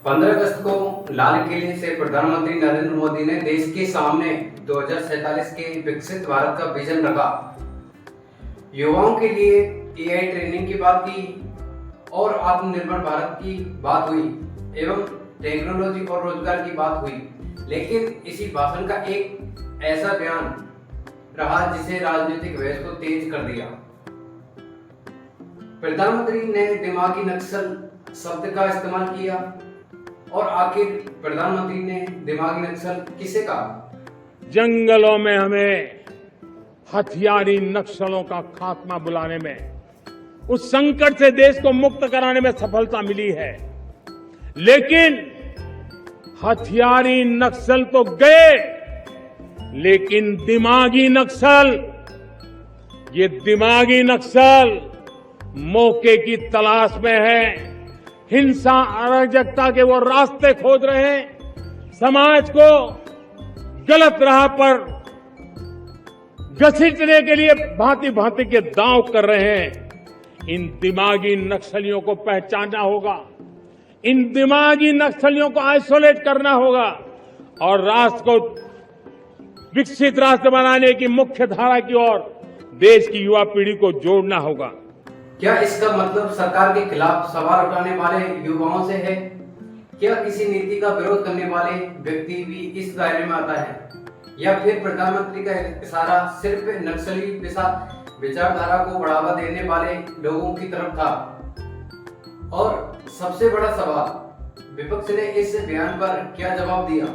15 अगस्त को लाल किले से प्रधानमंत्री नरेंद्र मोदी ने देश के सामने 2047 के विकसित भारत का विजन रखा। युवाओं के लिए एआई ट्रेनिंग की बात की और आत्मनिर्भर भारत की बात हुई एवं टेक्नोलॉजी और रोजगार की बात हुई। लेकिन इसी भाषण का एक ऐसा बयान रहा जिसे राजनीतिक बहस को तेज कर दिया। प्रधानमंत्री ने दिमागी नक्सल शब्द का इस्तेमाल किया और आखिर प्रधानमंत्री ने दिमागी नक्सल किसे कहा? जंगलों में हमें हथियारी नक्सलों का खात्मा बुलाने में, उस संकट से देश को मुक्त कराने में सफलता मिली है। लेकिन हथियारी नक्सल तो गए, लेकिन दिमागी नक्सल, ये दिमागी नक्सल मौके की तलाश में है। हिंसा अराजकता के वो रास्ते खोज रहे हैं, समाज को गलत राह पर घसीटने के लिए भांति भांति के दांव कर रहे हैं। इन दिमागी नक्सलियों को पहचानना होगा, इन दिमागी नक्सलियों को आइसोलेट करना होगा और राष्ट्र को विकसित राष्ट्र बनाने की मुख्य धारा की ओर देश की युवा पीढ़ी को जोड़ना होगा। क्या इसका मतलब सरकार के खिलाफ सवाल उठाने वाले युवाओं से है? क्या किसी नीति का विरोध करने वाले व्यक्ति भी इस दायरे में आता है? या फिर प्रधानमंत्री का इशारा सिर्फ नक्सली विचारधारा को बढ़ावा देने वाले लोगों की तरफ था? और सबसे बड़ा सवाल, विपक्ष ने इस बयान पर क्या जवाब दिया?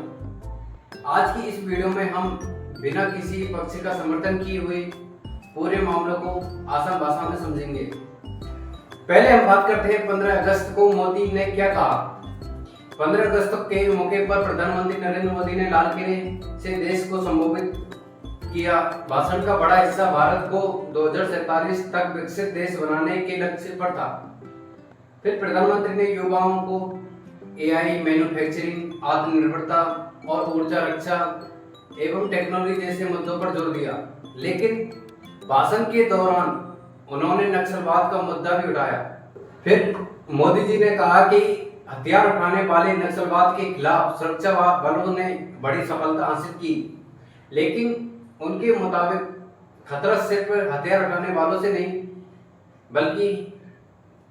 आज की इस वीडियो में हम बिना किसी पक्ष का समर्थन किए हुए पूरे मामलों को आसान भाषा में समझेंगे। पहले हम बात करते हैं 15 अगस्त को मोदी ने क्या कहा। 15 अगस्त के मौके पर प्रधानमंत्री नरेंद्र मोदी ने लाल किले से देश को संबोधित किया। भाषण का बड़ा हिस्सा भारत को 2047 तक विकसित देश बनाने के लक्ष्य पर था। फिर प्रधानमंत्री ने युवाओं को एआई, मैन्युफैक्चरिंग, आत्मनिर्भरता और ऊर्जा रक्षा एवं टेक्नोलॉजी जैसे मुद्दों पर जोर दिया। लेकिन भाषण के दौरान उन्होंने नक्सलवाद का मुद्दा भी उठाया। फिर मोदी जी ने कहा कि हथियार उठाने वाले नक्सलवाद के खिलाफ सुरक्षा बलों ने बड़ी सफलता हासिल की। लेकिन उनके मुताबिक खतरा सिर्फ हथियार उठाने वालों से नहीं, बल्कि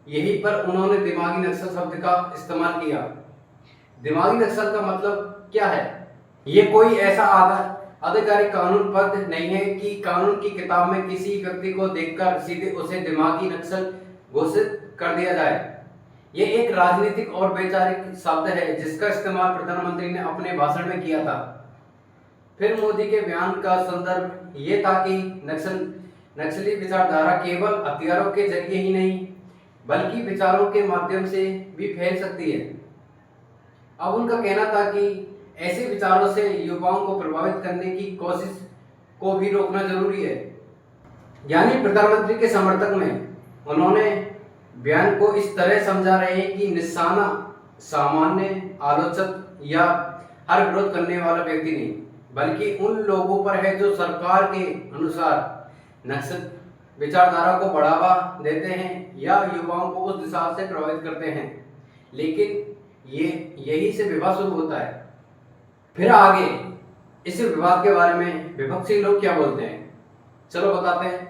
यहीं पर उन्होंने दिमागी नक्सल शब्द का इस्तेमाल किया। दिमागी नक्सल का मतलब क्या है? ये कोई ऐसा आधिकारिक कानून पद नहीं है कि कानून की किताब में किसी व्यक्ति को देखकर सीधे उसे दिमागी नक्सल घोषित कर दिया जाए। ये एक राजनीतिक और वैचारिक शब्द है जिसका इस्तेमाल प्रधानमंत्री ने अपने भाषण में किया था। फिर मोदी के बयान का संदर्भ ये था कि नक्सली विचारधारा केवल हथियारों के जरिए ही नहीं, बल्कि विचारों के माध्यम से भी फैल सकती है। अब उनका कहना था कि ऐसे विचारों से युवाओं को प्रभावित करने की कोशिश को भी रोकना जरूरी है। यानी प्रधानमंत्री के समर्थक में उन्होंने बयान को इस तरह समझा रहे हैं कि निशाना सामान्य आलोचक या हर विरोध करने वाला व्यक्ति नहीं, बल्कि उन लोगों पर है जो सरकार के अनुसार नक्सल विचारधारा को बढ़ावा देते हैं या युवाओं को उस दिशा से प्रभावित करते हैं। लेकिन यही से विवाद शुरू होता है। फिर आगे इस विवाद के बारे में विपक्षी लोग क्या बोलते हैं, चलो बताते हैं।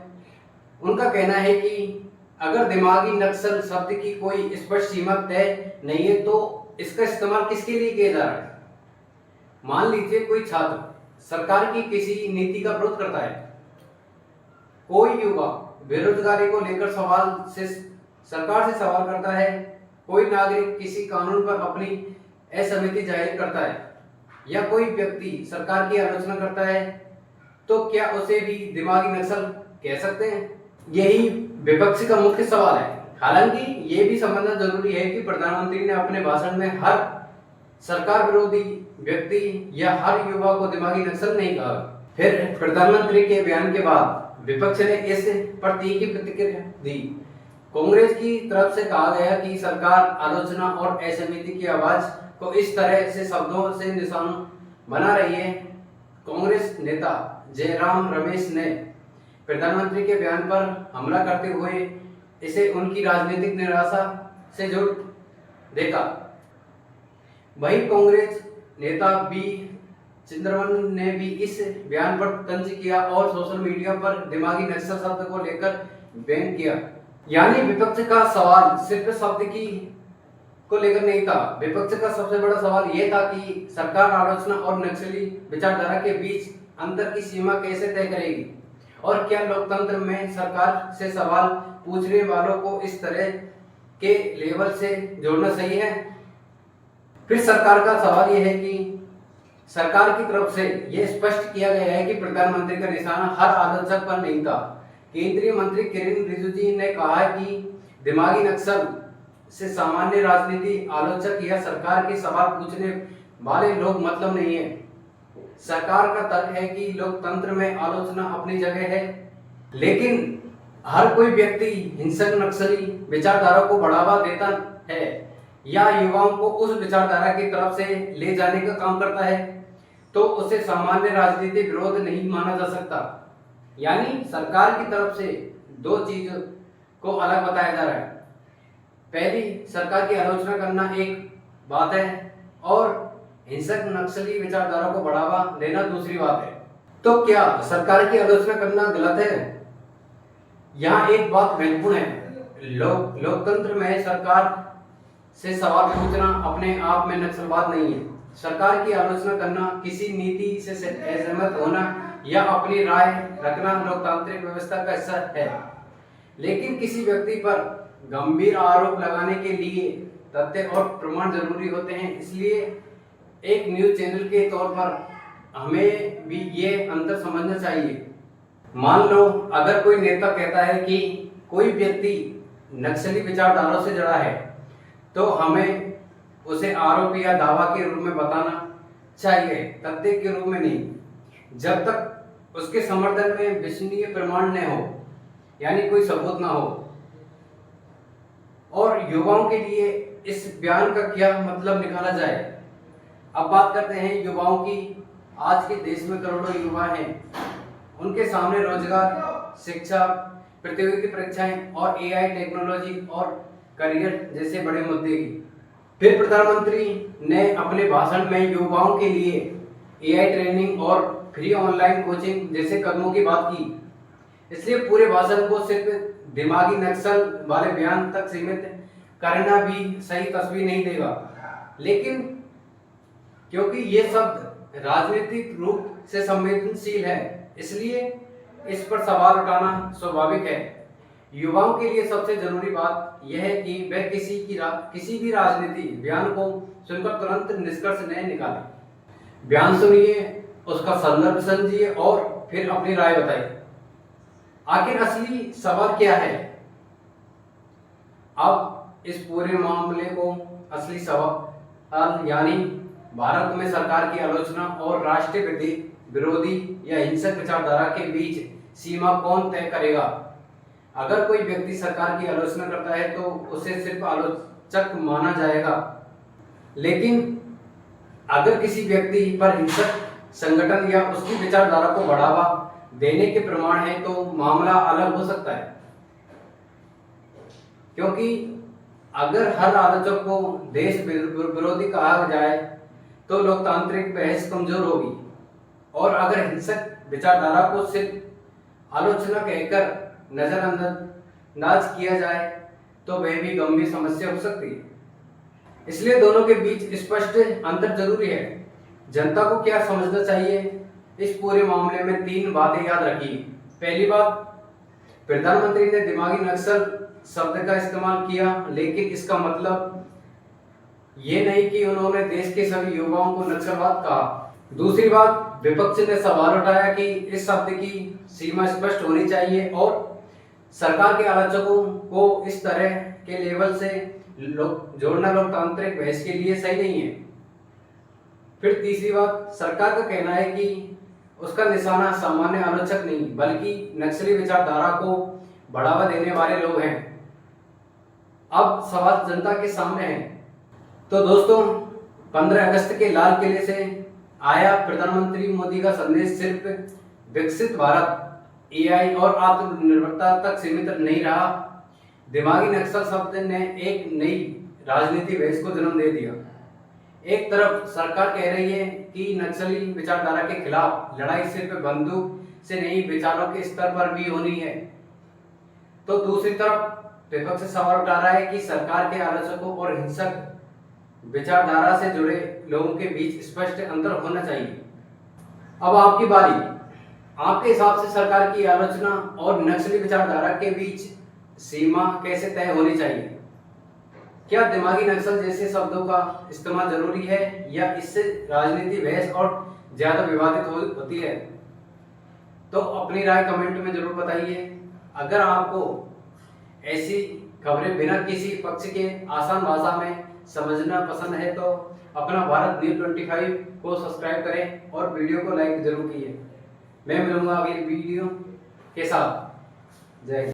उनका कहना है कि अगर दिमागी नक्सल शब्द की कोई स्पष्ट सीमा तय नहीं है तो इसका इस्तेमाल किसके लिए किया जा रहा है? मान लीजिए कोई छात्र सरकार की किसी नीति का विरोध करता है, कोई युवा बेरोजगारी को लेकर सरकार से सवाल करता है, कोई नागरिक किसी कानून पर अपनी असहमति जाहिर करता है या कोई व्यक्ति सरकार की आलोचना करता है, तो क्या उसे भी दिमागी नक्सल कह सकते हैं? यही विपक्ष का मुख्य सवाल है। हालांकि ये भी समझना जरूरी है कि प्रधानमंत्री ने अपने भाषण में हर सरकार विरोधी व्यक्ति या हर युवा को दिमागी नक्सल नहीं कहा। फिर प्रधानमंत्री के बयान के बाद विपक्ष ने इस पर तीखी प्रतिक्रिया दी। कांग्रेस की तरफ से कहा गया कि सरकार आलोचना और असहमति की आवाज को इस तरह से शब्दों से निशाना बना रही है। कांग्रेस नेता जयराम रमेश ने प्रधानमंत्री के बयान पर हमला करते हुए इसे उनकी राजनीतिक निराशा से जोड़ देखा। वहीं कांग्रेस नेता बी चिदंबरम ने भी इस बयान पर तंज किया और सोशल मीडिया पर दिमागी नक्सल शब्द को लेकर बैन किया। यानी विपक्ष का सवाल सिर्फ शब्द की को लेकर नहीं था। विपक्ष का सबसे बड़ा सवाल यह था कि सरकार आलोचना और नक्सली विचारधारा के बीच अंतर की सीमा कैसे तय करेगी और क्या लोकतंत्र में सरकार से सवाल पूछने वालों को इस तरह के लेवल से जोड़ना सही है। फिर सरकार का सवाल यह है कि सरकार की तरफ से यह स्पष्ट किया गया है कि प्रधानमंत्री का निशाना हर आलोचक पर नहीं था। केंद्रीय मंत्री किरेन रिजिजू ने कहा है कि दिमागी नक्सल से सामान्य राजनीति आलोचक या सरकार के सवाल पूछने वाले लोग मतलब नहीं है। सरकार का तर्क है कि लोकतंत्र में आलोचना अपनी जगह है, लेकिन हर कोई व्यक्ति हिंसक नक्सली विचारधारा को बढ़ावा देता है या युवाओं को उस विचारधारा की तरफ से ले जाने का काम करता है तो उसे सामान्य राजनीति विरोध नहीं माना जा सकता। यानी सरकार की तरफ से दो चीजों को अलग बताया जा रहा है। पहली, सरकार की आलोचना करना एक बात है और हिंसक नक्सली विचारधारा को बढ़ावा देना दूसरी बात है। तो क्या सरकार की आलोचना करना गलत है? यहाँ एक बात महत्वपूर्ण है। लोकतंत्र में सरकार से सवाल पूछना अपने आप में नक्सलवाद नहीं है। सरकार की आलोचना करना, किसी नीति से असहमत होना या अपनी राय रखना लोकतांत्रिक व्यवस्था का हिस्सा है, लेकिन किसी व्यक्ति पर गंभीर आरोप लगाने के लिए तथ्य और प्रमाण जरूरी होते हैं। इसलिए एक न्यूज चैनल के तौर पर हमें भी ये अंतर समझना चाहिए। मान लो अगर कोई नेता कहता है कि कोई व्यक्ति नक्सली विचारधारा से जुड़ा है तो हमें उसे आरोप या दावा के रूप में बताना चाहिए, तथ्य के रूप में नहीं, जब तक उसके समर्थन में विश्वसनीय प्रमाण न हो, यानी कोई सबूत ना हो। और युवाओं के लिए इस बयान का क्या मतलब निकाला जाए। अब बात करते हैं युवाओं की। आज के देश में करोड़ों युवा हैं, उनके सामने रोजगार, शिक्षा, प्रतियोगिता परीक्षाएं और एआई टेक्नोलॉजी और करियर जैसे बड़े मुद्दे की। फिर प्रधानमंत्री ने अपने भाषण में युवाओं के लिए एआई ट्रेनिंग और फ्री ऑनलाइन कोचिंग जैसे कदमों की बात की। इसलिए पूरे भाषण को सिर्फ दिमागी नक्सल वाले बयान तक सीमित करना भी सही तस्वीर नहीं देगा। लेकिन क्योंकि ये शब्द राजनीतिक रूप से संवेदनशील है, इसलिए इस पर सवाल उठाना स्वाभाविक है। युवाओं के लिए सबसे जरूरी बात यह है कि वह किसी भी राजनीति बयान को सुनकर तुरंत निष्कर्ष न निकालें। बयान सुनिए, उसका संदर्भ समझिए और फिर अपनी राय बताइए। आखिर असली सवाल क्या है? अब इस पूरे मामले को असली सवाल यानी भारत में सरकार की आलोचना और राष्ट्रीय विरोधी या हिंसक विचारधारा के बीच सीमा कौन तय करेगा। अगर कोई व्यक्ति सरकार की आलोचना करता है तो उसे सिर्फ आलोचक माना जाएगा, लेकिन अगर किसी व्यक्ति पर हिंसक संगठन या उसकी विचारधारा को बढ़ावा देने के प्रमाण है तो मामला अलग हो सकता है। क्योंकि अगर हर आलोचक को देश विरोधी कहा जाए तो लोकतांत्रिक बहस कमजोर होगी, और अगर हिंसक विचारधारा को सिर्फ आलोचना कहकर नजरअंदाज किया जाए तो वह भी गंभीर समस्या हो सकती है। इसलिए दोनों के बीच स्पष्ट अंतर जरूरी है। जनता को क्या समझना चाहिए इस पूरे मामले में? 3 बातें याद रखिए। पहली बात, प्रधानमंत्री ने दिमागी नक्सल शब्द का इस्तेमाल किया, लेकिन इसका मतलब ये नहीं कि उन्होंने देश के सभी युवाओं को नक्सलवाद कहा। दूसरी बात, विपक्ष ने सवाल उठाया कि इस शब्द की सीमा स्पष्ट होनी चाहिए और सरकार के आलोचकों को इस तरह के लेवल से जोड़ना लोकतांत्रिक बहस के लिए सही नहीं है। फिर तीसरी बात, सरकार का कहना है कि उसका निशाना सामान्य आलोचक नहीं बल्कि नक्सली विचारधारा को बढ़ावा देने वाले लोग हैं। अब सवाल जनता के सामने है। तो दोस्तों, 15 अगस्त के लाल किले से आया प्रधानमंत्री मोदी का संदेश सिर्फ विकसित भारत, एआई और आत्मनिर्भरता तक सीमित नहीं रहा। दिमागी नक्सल शब्द ने एक नई राजनीति बहस को जन्म दे दिया। एक तरफ सरकार कह रही है कि नक्सली विचारधारा के खिलाफ लड़ाई सिर्फ बंदूक से नहीं, विचारों के स्तर पर भी होनी है, तो दूसरी तरफ विपक्ष सवाल उठा रहा है कि सरकार के आलोचकों और हिंसक विचारधारा से जुड़े लोगों के बीच स्पष्ट अंतर होना चाहिए। अब आपकी बारी। आपके हिसाब से सरकार की आलोचना और नक्सली विचारधारा के बीच सीमा कैसे तय होनी चाहिए? क्या दिमागी नक्सल जैसे शब्दों का इस्तेमाल जरूरी है या इससे राजनीति बहस और ज्यादा विवादित होती है? तो अपनी राय कमेंट में जरूर बताइए। अगर आपको ऐसी खबरें बिना किसी पक्ष के आसान भाषा में समझना पसंद है तो अपना भारत न्यूज 25 को सब्सक्राइब करें और वीडियो को लाइक जरूर कीजिए। मैं मिलूंगा अगली वीडियो के साथ। जय हिंद।